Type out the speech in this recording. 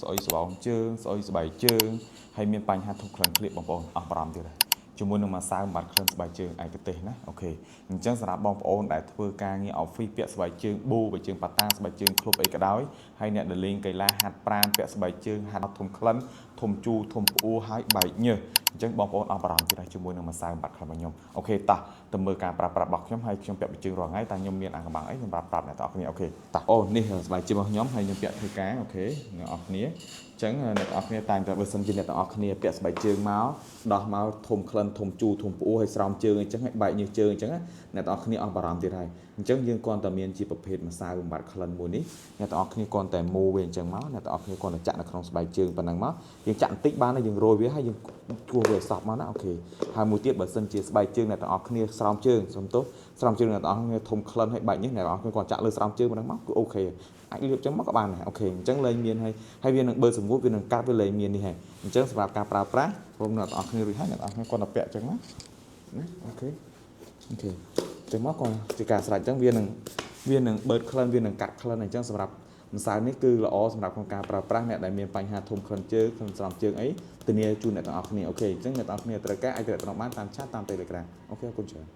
ស្អុយស្បោងជើងស្អុយស្បែកជើងហើយមានបញ្ហាធុកក្លិនឃ្លៀកបងប្អូនអស់បារម្ភទៀតហើយជាមួយនឹងមួយសៅបំបត្តិក្លិនស្បែកជើងឯកទេសណាអូខេអញ្ចឹងសម្រាប់បងប្អូនដែលធ្វើការងារ office ពាក់ស្បែកជើងប៊ូស្បែកជើងប៉ាតាស្បែកជើងឃ្លុបអីក៏ដោយហើយអ្នកដែលលេងកីឡាហាត់ប្រាណពាក់ស្បែកជើងហាត់ធំក្លិនធំជូរធំផ្អួរហើយបែកញើសអញ្ចឹងបងប្អូនអស់បារម្ភទៀតហើយជាមួយនឹងមួយសៅបំបត្តិក្លិនរបស់ខ្ញុំអូខេតោះទៅមើលការប្រើប្រាស់របស់ខ្ញុំហើយខ្ញុំពាក់ជើងរាល់ថ្ងៃតែខ្ញុំមានអាកំបាំងអីសម្រាប់ប្រាប់អ្នកទាំងអស់គ្នាអូខេតោះអូនេះស្បែកជើងរបស់ខ្ញុំហើយខ្ញុំពាក់ធ្វើការអូខេអ្នកទាំងអស់គ្នាចឹងអ្នកទាំងអស់គ្នាតែបើសិនជាអ្នកទាំងអស់គ្នាពាក់ស្បែកជើងមកដោះមកធំក្លិនធំជូរធំផ្អួរហើយស្រោមជើងអញ្ចឹងហើយបែកញើសជើងអញ្ចឹងអ្នកទាំងអស់គ្នាអស់បារម្ភទៀតហើយអញ្ចឹងយើងគ្រាន់តែមានជាប្រភេទម្សៅបំបត្តិក្លិនមួយនេះអ្នកទាំងអស់គ្នាគ្រាន់តែមូវាអញ្ចឹងមកអ្នកទាំងអស់គ្នាគ្រាន់តែចាក់នៅក្នុងស្បែកជើងប៉ុណ្ណឹងមកយើងចាក់បន្តិចបានហើយយើងរោយវាហើយយើងគោះវាឲ្យសព្វមកណាអូខេហើយមួយទៀតបើសិនជាស្បែកជើងអ្នកទាំងអស់គ្នាស្រោមជើងសុំទោសស្រោមជើងអ្នកទាំងអស់គ្នាធំក្លិនហើយបែកញើសអ្នកទាំងអស់គ្នាគ្រាន់ចាក់លើស្រោមជើងប៉ុណ្ណឹងមកគឺអូខេអាចលាបចឹងមកក៏បានដែរអូខេអញ្ចឹងលែងមានហើយវានឹងបើសម្ងួតវានឹងកាត់វាលែងមាននេះហើយអញ្ចឹងសម្រាប់ការប្រើប្រាស់ខ្ញុំអ្នកទាំងអស់គ្នារួចហើយអ្នកទាំងអស់គ្នាគាត់ទៅពាក់ចឹងណាអូខេចឹងមកគាត់ជាការស្រេចចឹងវានឹងបឺតក្លិនវានឹងកាត់ក្លិនអញ្ចឹងសម្រាប់ម្សៅនេះគឺល្អសម្រាប់ក្នុងការប្រើប្រាស់អ្នកដែលមានបញ្ហាធំក្លិនជើងក្នុងស្រោមជើងអីធានាជូនអ្នកទាំងអស់គ្នាអូខេអញ្ចឹងអ្នកទាំងអស់គ្នាត្រូវការអាចទំនាក់ទំនងបានតាមឆាតតាម Telegram អូខេអរគុណច្រើន